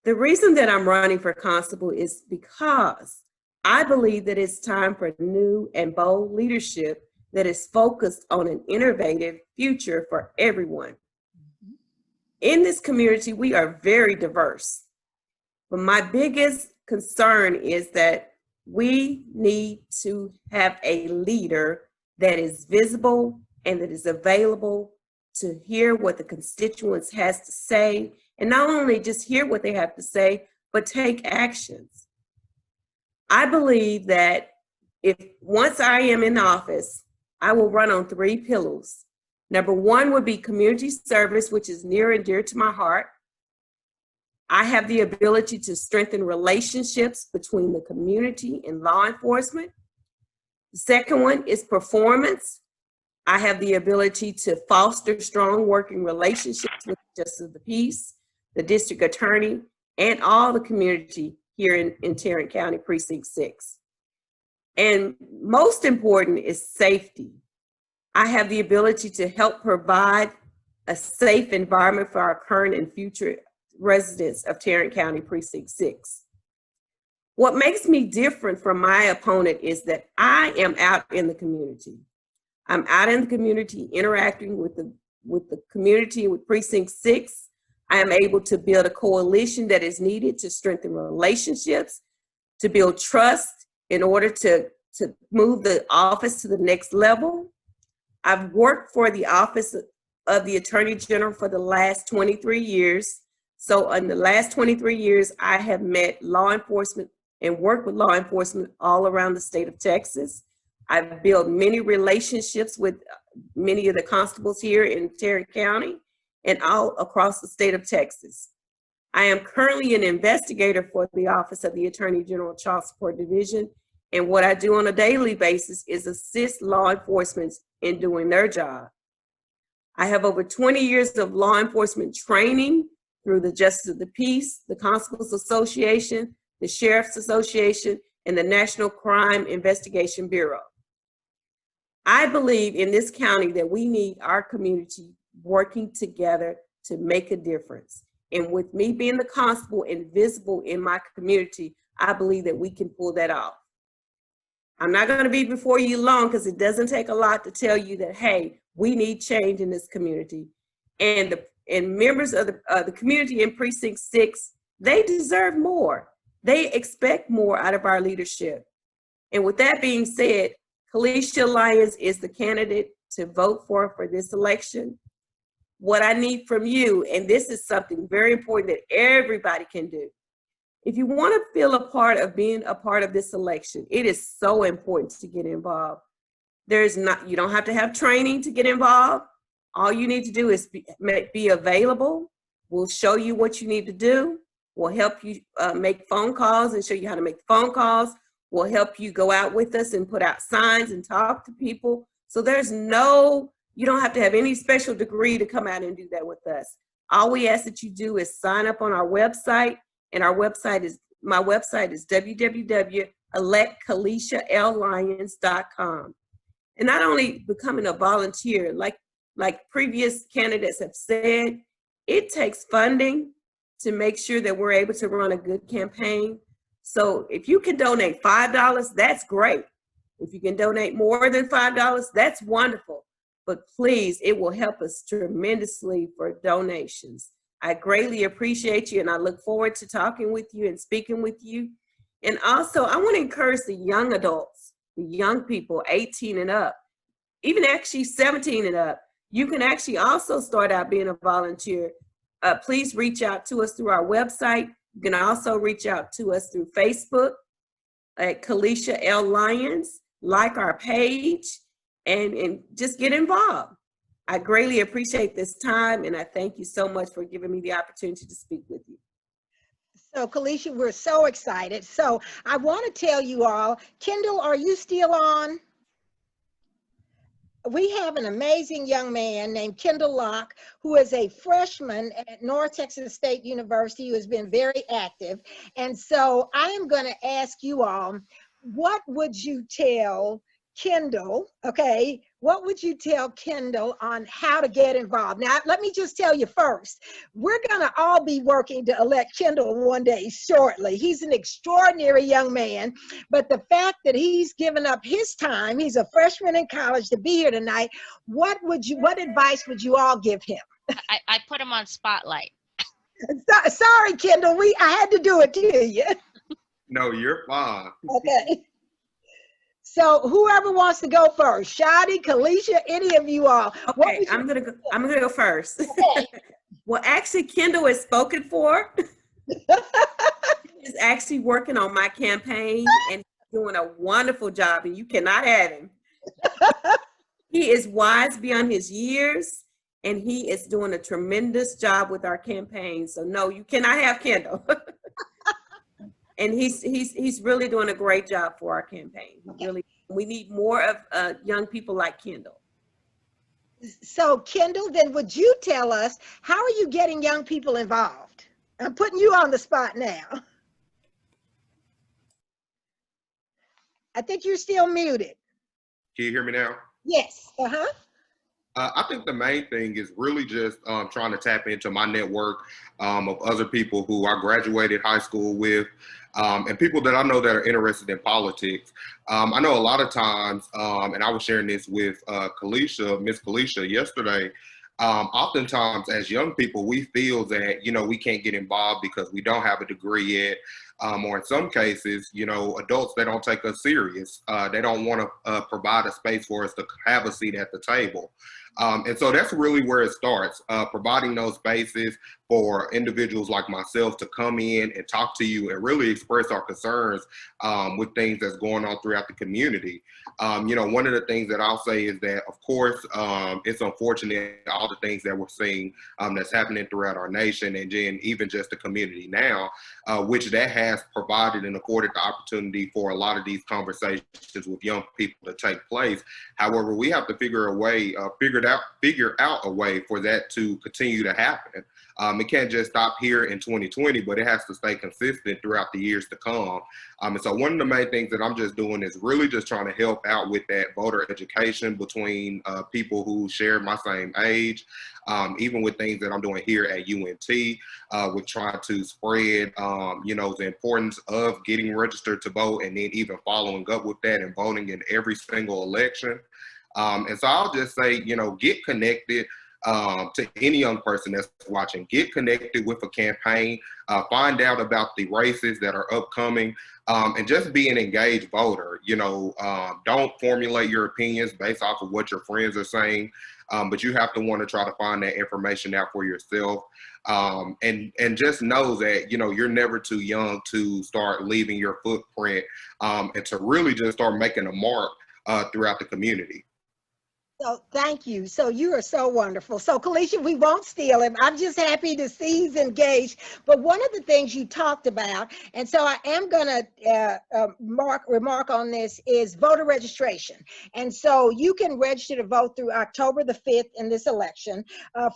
Speaker 8: The reason that I'm running for constable is because I believe that it's time for new and bold leadership that is focused on an innovative future for everyone. In this community, we are very diverse, but my biggest concern is that we need to have a leader that is visible and that is available to hear what the constituents has to say, and not only just hear what they have to say, but take actions. I believe that once I am in office, I will run on 3 pillars. Number 1 would be community service, which is near and dear to my heart. I have the ability to strengthen relationships between the community and law enforcement. The second one is performance. I have the ability to foster strong working relationships with the Justice of the Peace, the district attorney, and all the community here in Tarrant County Precinct 6. And most important is safety. I have the ability to help provide a safe environment for our current and future residents of Tarrant County Precinct 6. What makes me different from my opponent is that I am out in the community. I'm out in the community interacting with the community, with Precinct 6. I am able to build a coalition that is needed to strengthen relationships, to build trust in order to move the office to the next level. I've worked for the Office of the Attorney General for the last 23 years. So in the last 23 years, I have met law enforcement and worked with law enforcement all around the state of Texas. I've built many relationships with many of the constables here in Tarrant County and all across the state of Texas. I am currently an investigator for the Office of the Attorney General Child Support Division, and what I do on a daily basis is assist law enforcement in doing their job. I have over 20 years of law enforcement training through the Justice of the Peace, the Constables Association, the Sheriff's Association, and the National Crime Investigation Bureau. I believe in this county that we need our community working together to make a difference. And with me being the constable and visible in my community, I believe that we can pull that off. I'm not going to be before you long because it doesn't take a lot to tell you that, hey, we need change in this community. And members of the community in Precinct 6, they deserve more. They expect more out of our leadership. And with that being said, Kelicia Lyons is the candidate to vote for this election. What I need from you, and this is something very important that everybody can do. If you want to feel a part of being a part of this election, it is so important to get involved. You don't have to have training to get involved. All you need to do is be available. We'll show you what you need to do. We'll help you make phone calls and show you how to make phone calls. We'll help you go out with us and put out signs and talk to people. So you don't have to have any special degree to come out and do that with us. All we ask that you do is sign up on our website, and my website is www.electkelicialyons.com. And not only becoming a volunteer, like previous candidates have said, it takes funding to make sure that we're able to run a good campaign. So if you can donate $5, that's great. If you can donate more than $5, that's wonderful. but please, it will help us tremendously for donations. I greatly appreciate you, and I look forward to talking with you and speaking with you. And also, I want to encourage the young adults, the young people, 18 and up, even actually 17 and up. You can actually also start out being a volunteer. Please reach out to us through our website. You can also reach out to us through Facebook at Kelicia L. Lyons, like our page, and just get involved. I greatly appreciate this time, and I thank you so much for giving me the opportunity to speak with you.
Speaker 2: So, Kelicia, we're so excited. So I want to tell you all, Kendall, are you still on? We have an amazing young man named Kendall Locke, who is a freshman at North Texas State University, who has been very active. And so I am going to ask you all, what would you tell Kendall, okay, what would you tell Kendall on how to get involved? Now, let me just tell you first, we're going to all be working to elect Kendall one day shortly. He's an extraordinary young man, but the fact that he's given up his time, he's a freshman in college, to be here tonight, what advice would you all give him?
Speaker 4: I put him on spotlight.
Speaker 2: Sorry, Kendall, I had to do it to you.
Speaker 9: No, you're fine.
Speaker 2: Okay. So whoever wants to go first, Shadi, Kelicia, any of you all.
Speaker 8: Okay, I'm gonna go first. Okay. Well, actually, Kendall is spoken for. He's actually working on my campaign and doing a wonderful job, and you cannot have him. He is wise beyond his years, and he is doing a tremendous job with our campaign. So no, you cannot have Kendall. And he's really doing a great job for our campaign. Really, we need more of young people like Kendall.
Speaker 2: So Kendall, then would you tell us, how are you getting young people involved? I'm putting you on the spot now. I think you're still muted.
Speaker 9: Can you hear me now?
Speaker 2: Yes.
Speaker 9: I think the main thing is really just trying to tap into my network of other people who I graduated high school with, and people that I know that are interested in politics. I know a lot of times, and I was sharing this with Miss Kelicia yesterday, oftentimes as young people, we feel that, we can't get involved because we don't have a degree yet. Or in some cases, adults, they don't take us serious. They don't want to provide a space for us to have a seat at the table. And so that's really where it starts, providing those spaces for individuals like myself to come in and talk to you and really express our concerns with things that's going on throughout the community. One of the things that I'll say is that, of course, it's unfortunate all the things that we're seeing that's happening throughout our nation, and then even just the community now, which that has provided and afforded the opportunity for a lot of these conversations with young people to take place. However, we have to figure out a way for that to continue to happen. It can't just stop here in 2020, but it has to stay consistent throughout the years to come. And so one of the main things that I'm just doing is really just trying to help out with that voter education between people who share my same age, even with things that I'm doing here at UNT, with trying to spread, the importance of getting registered to vote, and then even following up with that and voting in every single election. And so I'll just say, get connected. To any young person that's watching, get connected with a campaign, find out about the races that are upcoming, and just be an engaged voter. Don't formulate your opinions based off of what your friends are saying, but you have to want to try to find that information out for yourself. And just know that, you're never too young to start leaving your footprint, and to really just start making a mark throughout the community.
Speaker 2: So thank you. So you are so wonderful. So Kelicia, we won't steal him. I'm just happy to see he's engaged. But one of the things you talked about, and so I am going to remark on this, is voter registration. And so you can register to vote through October the 5th in this election.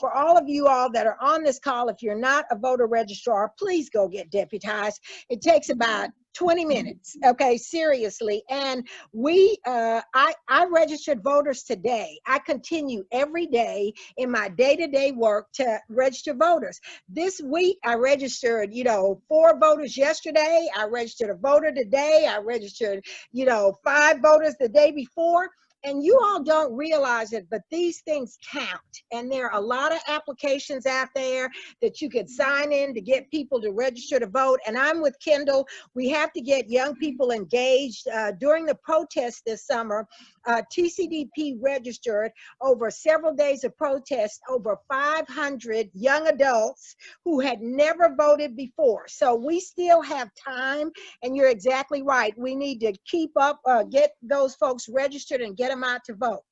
Speaker 2: For all of you all that are on this call, if you're not a voter registrar, please go get deputized. It takes about 20 minutes, okay, seriously. And I registered voters today. I continue every day in my day-to-day work to register voters. This week, I registered, 4 voters yesterday. I registered a voter today. I registered, 5 voters the day before. And you all don't realize it, but these things count. And there are a lot of applications out there that you could sign in to get people to register to vote. And I'm with Kendall. We have to get young people engaged. During the protest this summer, TCDP registered over several days of protest over 500 young adults who had never voted before. So we still have time, and you're exactly right. We need to keep up, get those folks registered and get them out to vote.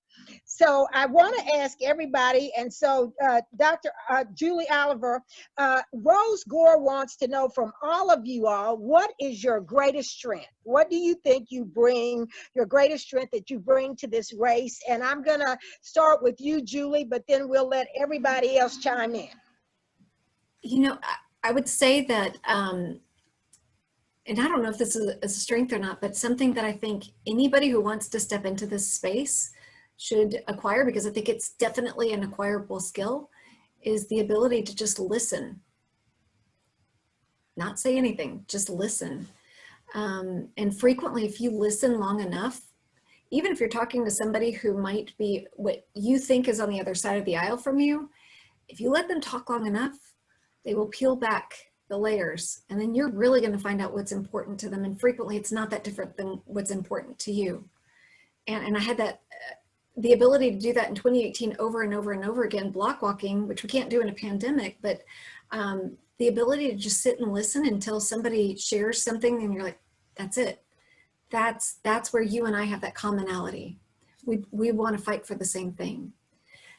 Speaker 2: So I want to ask everybody, and so Dr. Julie Oliver, Rose Gore wants to know from all of you all, what is your greatest strength? What do you think you bring, your greatest strength that you bring to this race? And I'm going to start with you, Julie, but then we'll let everybody else chime in.
Speaker 5: You know, I would say that, and I don't know if this is a strength or not, but something that I think anybody who wants to step into this space should acquire, because I think it's definitely an acquirable skill, is the ability to just listen. Not say anything, just listen. And frequently, if you listen long enough, even if you're talking to somebody who might be what you think is on the other side of the aisle from you, if you let them talk long enough, they will peel back the layers, and then you're really going to find out what's important to them. And frequently, it's not that different than what's important to you. And I had that the ability to do that in 2018 over and over and over again, block walking, which we can't do in a pandemic, but the ability to just sit and listen until somebody shares something and you're like, that's it. That's where you and I have that commonality. We want to fight for the same thing.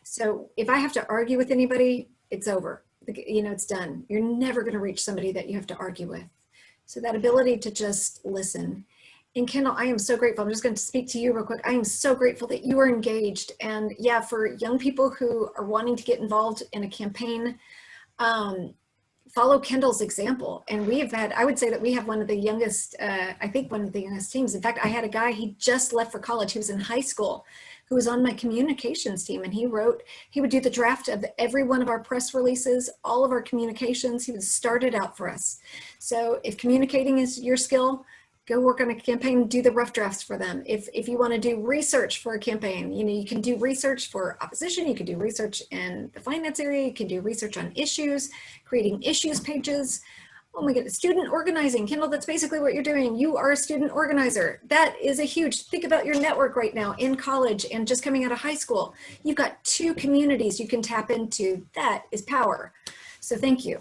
Speaker 5: So if I have to argue with anybody, it's over. You know, it's done. You're never going to reach somebody that you have to argue with. So that ability to just listen. And Kendall, I am so grateful. I'm just going to speak to you real quick. I am so grateful that you are engaged. And yeah, for young people who are wanting to get involved in a campaign, follow Kendall's example. And we have had, I would say that we have one of the youngest, I think one of the youngest teams. In fact, I had a guy, he just left for college. He was in high school, who was on my communications team. And he would do the draft of every one of our press releases, all of our communications. He would start it out for us. So if communicating is your skill, go work on a campaign, do the rough drafts for them. If you want to do research for a campaign, you know, you can do research for opposition, you can do research in the finance area, you can do research on issues, creating issues pages. Oh my goodness, student organizing. Kendall, that's basically what you're doing. You are a student organizer. That is a huge, think about your network right now in college and just coming out of high school. You've got 2 communities you can tap into. That is power. So thank you.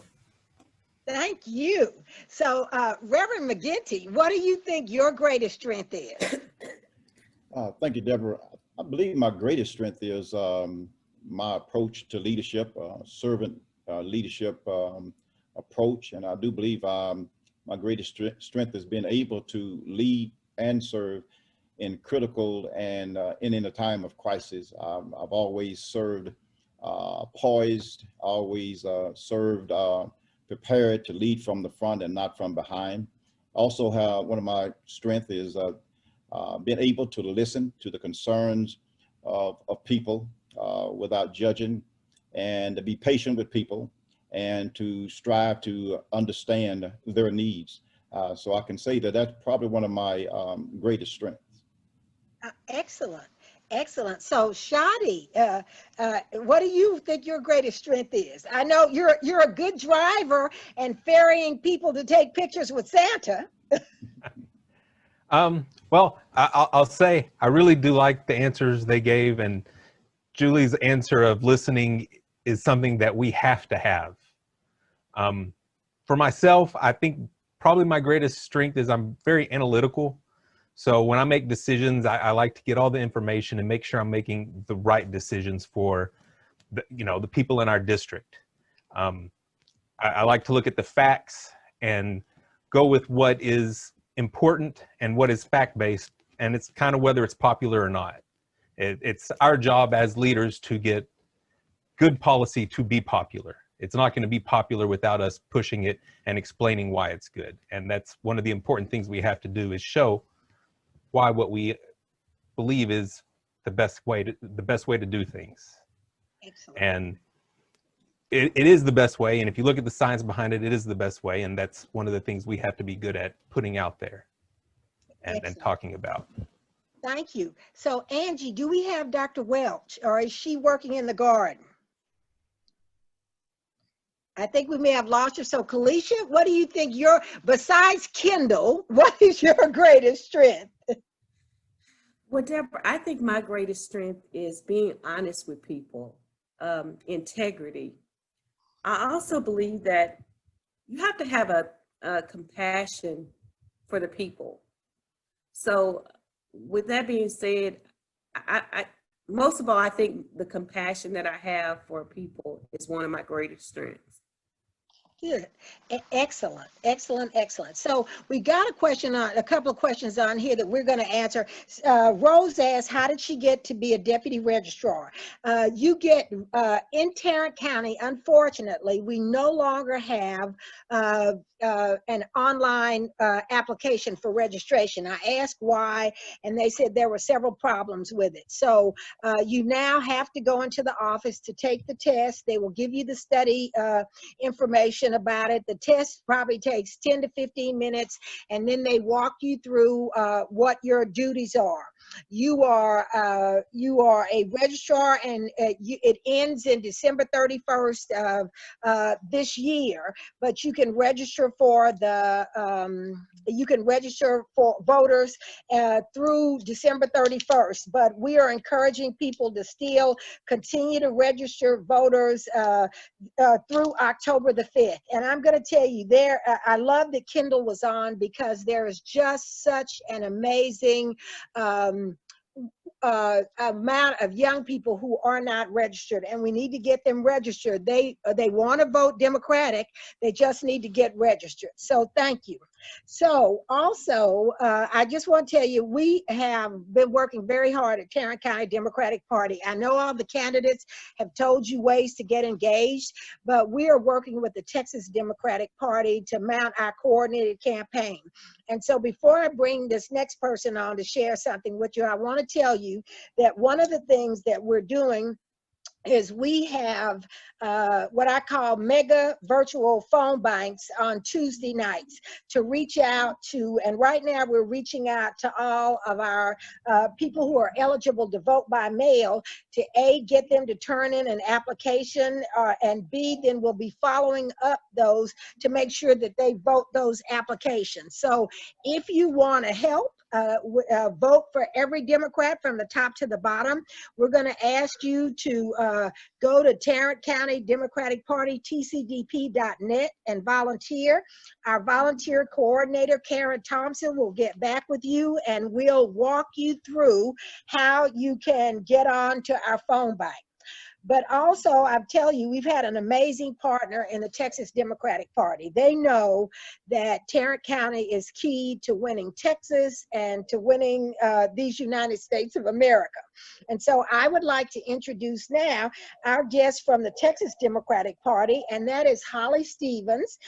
Speaker 2: Thank you. So, Reverend McGinty, what do you think your greatest strength is?
Speaker 7: Thank you, Deborah. I believe my greatest strength is my approach to leadership, servant leadership approach. And I do believe my greatest strength has been able to lead and serve in critical and in a time of crisis. I've always served poised, always served prepared to lead from the front and not from behind. Also, one of my strengths is being able to listen to the concerns of people without judging, and to be patient with people and to strive to understand their needs. So I can say that that's probably one of my greatest strengths.
Speaker 2: Excellent. Excellent. So Shadi, what do you think your greatest strength is? I know you're a good driver and ferrying people to take pictures with Santa.
Speaker 6: Well, I'll say I really do like the answers they gave, and Julie's answer of listening is something that we have to have. For myself, I think probably my greatest strength is I'm very analytical. So when I make decisions, I like to get all the information and make sure I'm making the right decisions for the people in our district. I like to look at the facts and go with what is important and what is fact-based, and it's kind of whether it's popular or not. It's our job as leaders to get good policy to be popular. It's not going to be popular without us pushing it and explaining why it's good. And that's one of the important things we have to do, is show why what we believe is the best way to do things. Excellent. And it is the best way. And if you look at the science behind it, it is the best way. And that's one of the things we have to be good at putting out there and talking about.
Speaker 2: Thank you. So Angie, do we have Dr. Welch, or is she working in the garden? I think we may have lost her. So Kelicia, what do you think besides Kindle, what is your greatest strength?
Speaker 8: Well, Deborah, I think my greatest strength is being honest with people, integrity. I also believe that you have to have a compassion for the people. So with that being said, most of all, I think the compassion that I have for people is one of my greatest strengths.
Speaker 2: Good. Excellent, excellent, excellent. So we got a couple of questions on here that we're going to answer. Rose asked, how did she get to be a deputy registrar? In Tarrant County, unfortunately, we no longer have an online application for registration. I asked why, and they said there were several problems with it. So you now have to go into the office to take the test. They will give you the study information about it. The test probably takes 10 to 15 minutes, and then they walk you through what your duties are. You are a registrar, and it ends in December 31st of this year. But you can register for voters through December 31st. But we are encouraging people to still continue to register voters through October the 5th. And I'm going to tell you, I love that Kindle was on, because there is just such an amazing amount of young people who are not registered, and we need to get them registered. They want to vote Democratic. They just need to get registered. So thank you. So also, I just want to tell you, we have been working very hard at Tarrant County Democratic Party. I know all the candidates have told you ways to get engaged, but we are working with the Texas Democratic Party to mount our coordinated campaign. And so before I bring this next person on to share something with you, I want to tell you that one of the things that we're doing is we have what I call mega virtual phone banks on Tuesday nights to reach out to, and right now we're reaching out to all of our people who are eligible to vote by mail to A, get them to turn in an application, and B, then we'll be following up those to make sure that they vote those applications. So if you want to help, vote for every Democrat from the top to the bottom, we're going to ask you to go to Tarrant County Democratic Party, tcdp.net, and volunteer. Our volunteer coordinator, Karen Thompson, will get back with you, and we'll walk you through how you can get on to our phone bank. But also, I'll tell you, we've had an amazing partner in the Texas Democratic Party. They know that Tarrant County is key to winning Texas and to winning these United States of America. And so I would like to introduce now our guest from the Texas Democratic Party, and that is Holly Stevens,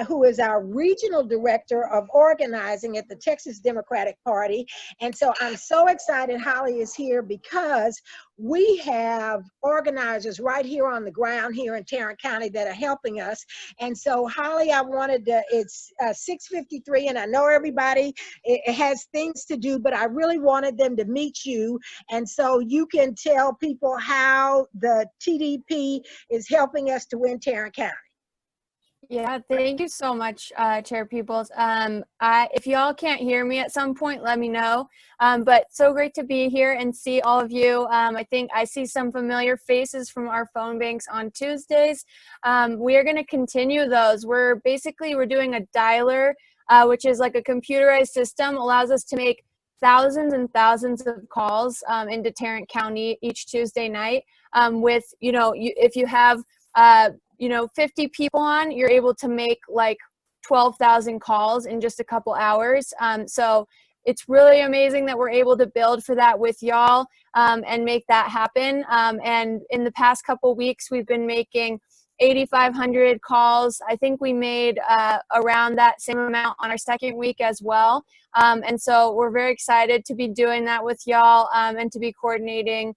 Speaker 2: who is our regional director of organizing at the Texas Democratic Party. And so I'm so excited Holly is here, because we have organizers right here on the ground here in Tarrant County that are helping us. And so Holly, I wanted to, it's 6:53, and I know everybody it has things to do, but I really wanted them to meet you. And so you can tell people how the TDP is helping us to win Tarrant County.
Speaker 10: Yeah, thank you so much, Chair Peoples. If y'all can't hear me at some point, let me know. But so great to be here and see all of you. I think I see some familiar faces from our phone banks on Tuesdays. We are going to continue those. We're doing a dialer, which is like a computerized system, allows us to make thousands and thousands of calls into Tarrant County each Tuesday night. If you have 50 people on, you're able to make like 12,000 calls in just a couple hours. So it's really amazing that we're able to build for that with y'all and make that happen. And in the past couple weeks, we've been making 8,500 calls. I think we made around that same amount on our second week as well. And so we're very excited to be doing that with y'all and to be coordinating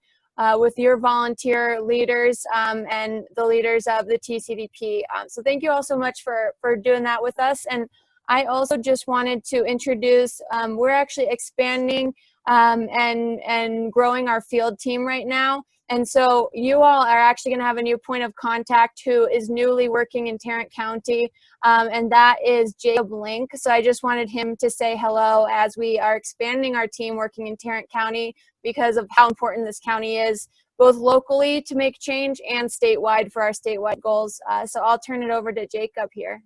Speaker 10: with your volunteer leaders and the leaders of the TCDP. So thank you all so much for doing that with us. And I also just wanted to introduce, we're actually expanding and growing our field team right now. And so you all are actually going to have a new point of contact who is newly working in Tarrant County, and that is Jacob Link. So I just wanted him to say hello as we are expanding our team working in Tarrant County because of how important this county is, both locally to make change and statewide for our statewide goals. So I'll turn it over to Jacob here.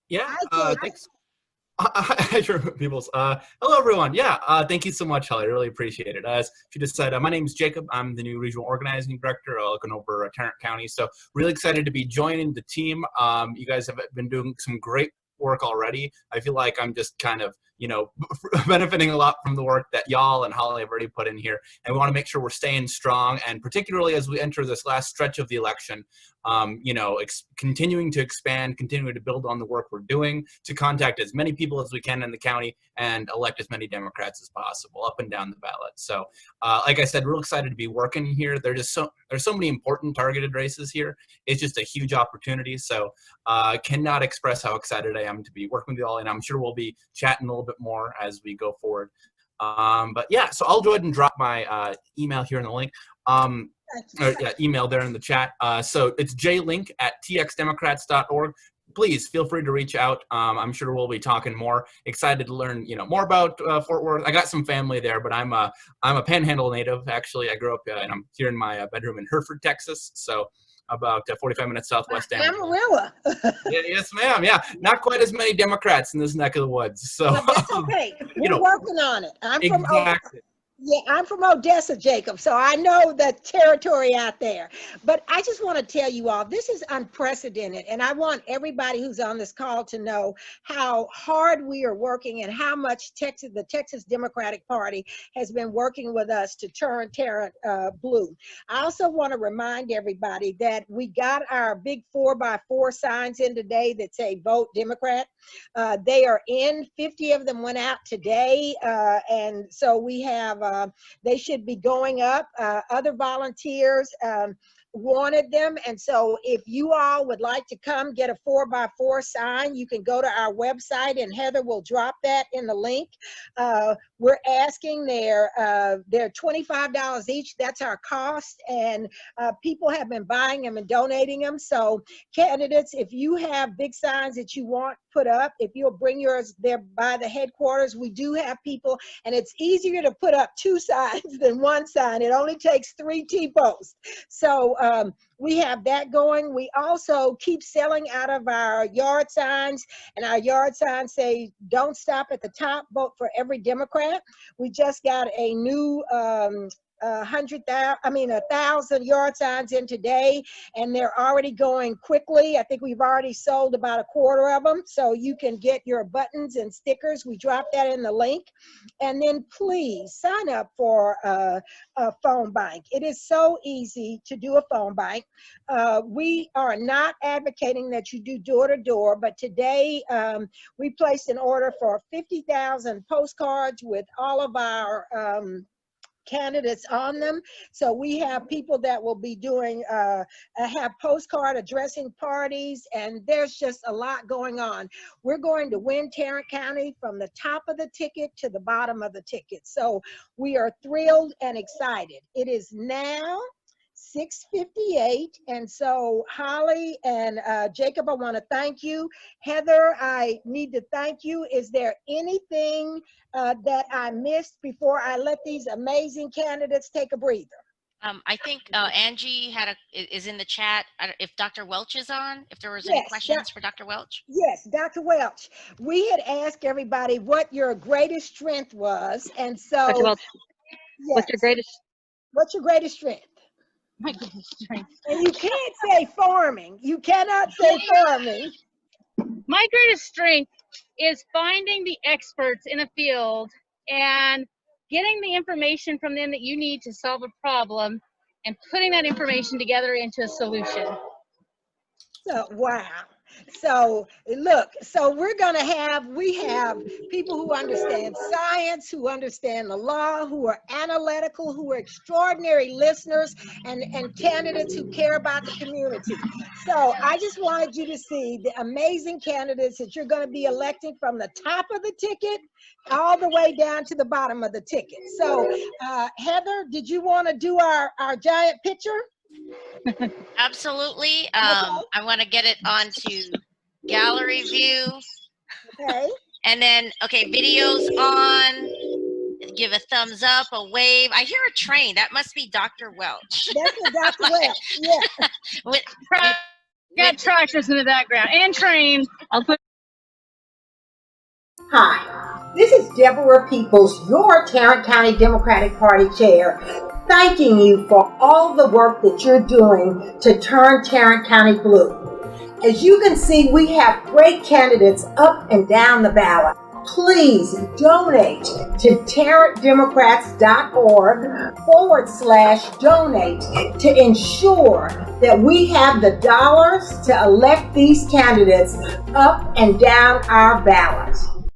Speaker 11: Yeah, thanks. Hi, Peoples. Hello, everyone. Yeah, thank you so much, Holly. I really appreciate it. As she just said, my name is Jacob. I'm the new regional organizing director looking over Tarrant County. So really excited to be joining the team. You guys have been doing some great work already. I feel like I'm just kind of, you know, benefiting a lot from the work that y'all and Holly have already put in here. And we want to make sure we're staying strong. And particularly as we enter this last stretch of the election, you know, continuing to expand, continuing to build on the work we're doing to contact as many people as we can in the county and elect as many Democrats as possible up and down the ballot. So like I said, real excited to be working here. There's so many important targeted races here. It's just a huge opportunity. So cannot express how excited I am to be working with you all. And I'm sure we'll be chatting a little bit more as we go forward. But yeah, so I'll go ahead and drop my email here in the link. Email there in the chat. So it's jlink@txdemocrats.org. Please feel free to reach out. I'm sure we'll be talking more. Excited to learn, you know, more about Fort Worth. I got some family there, but I'm a Panhandle native. Actually, I grew up and I'm here in my bedroom in Hereford, Texas. So about 45 minutes southwest.
Speaker 2: Amarillo.
Speaker 11: Yes, ma'am. Yeah, not quite as many Democrats in this neck of the woods. So
Speaker 2: but that's okay. We're working on it. I'm from Odessa, Jacob, so I know the territory out there. But I just want to tell you all, this is unprecedented, and I want everybody who's on this call to know how hard we are working and how much the Texas Democratic Party has been working with us to turn Tarrant blue. I also want to remind everybody that we got our big 4x4 signs in today that say Vote Democrat. They are in, 50 of them went out today, and so we have they should be going up. Other volunteers wanted them, and so if you all would like to come get a 4x4 sign, you can go to our website and Heather will drop that in the link. We're asking they're $25 each. That's our cost, and people have been buying them and donating them. So candidates, if you have big signs that you want put up, if you'll bring yours there by the headquarters, we do have people, and it's easier to put up 2 signs than 1 sign. It only takes 3 T-posts. So we have that going. We also keep selling out of our yard signs, and our yard signs say, don't stop at the top, vote for every Democrat. We just got a new 1,000 yard signs in today, and they're already going quickly. I think we've already sold about a quarter of them, so you can get your buttons and stickers. We dropped that in the link. And then please sign up for a phone bank. It is so easy to do a phone bank. We are not advocating that you do door-to-door, but today we placed an order for 50,000 postcards with all of our candidates on them. So we have people that will be doing have postcard addressing parties, and there's just a lot going on. We're going to win Tarrant County from the top of the ticket to the bottom of the ticket. So we are thrilled and excited. It is now 6:58, and so Holly and Jacob, I want to thank you. Heather, I need to thank you. Is there anything that I missed before I let these amazing candidates take a breather?
Speaker 4: I think Angie is in the chat. If Dr. Welch is on, if there was any questions for Dr. Welch.
Speaker 2: Yes, Dr. Welch. We had asked everybody what your greatest strength was, and so
Speaker 12: Dr. Welch,
Speaker 2: yes.
Speaker 12: What's your greatest strength?
Speaker 3: My goodness strength.
Speaker 2: And you can't say farming. You cannot say farming.
Speaker 3: My greatest strength is finding the experts in a field and getting the information from them that you need to solve a problem and putting that information together into a solution.
Speaker 2: So, wow. So look, so we have people who understand science, who understand the law, who are analytical, who are extraordinary listeners, and candidates who care about the community. So I just wanted you to see the amazing candidates that you're going to be electing from the top of the ticket all the way down to the bottom of the ticket. So Heather, did you want to do our giant picture?
Speaker 4: Absolutely.
Speaker 2: Okay.
Speaker 4: I want to get it onto gallery view.
Speaker 2: Okay.
Speaker 4: And then, okay, videos on. Give a thumbs up, a wave. I hear a train. That must be Dr. Welch.
Speaker 2: That's Dr. Welch. Yeah.
Speaker 3: Got tractors in the background and trains. I'll put.
Speaker 12: Hi, this is Deborah Peoples, your Tarrant County Democratic Party chair, thanking you for all the work that you're doing to turn Tarrant County blue. As you can see, we have great candidates up and down the ballot. Please donate to tarrantdemocrats.org/donate to ensure that we have the dollars to elect these candidates up and down our ballot.